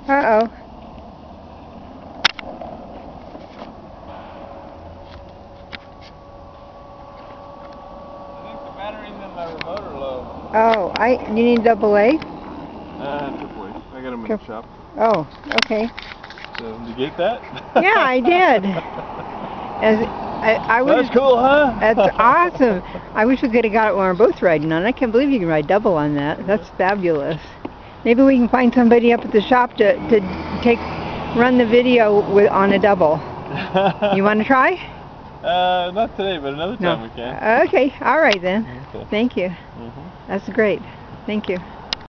Uh-oh. I think the batteries in my remote are low. Oh, you need AA? Triple A. I got them in the shop. Oh, okay. So, did you get that? Yeah, I did. That's cool, huh? That's awesome. I wish we could have got it when we were both riding on it. I can't believe you can ride double on that. That's fabulous. Maybe we can find somebody up at the shop to run the video on a double. You want to try? Not today, but another time we can. Okay, all right then. Okay. Thank you. That's great. Thank you.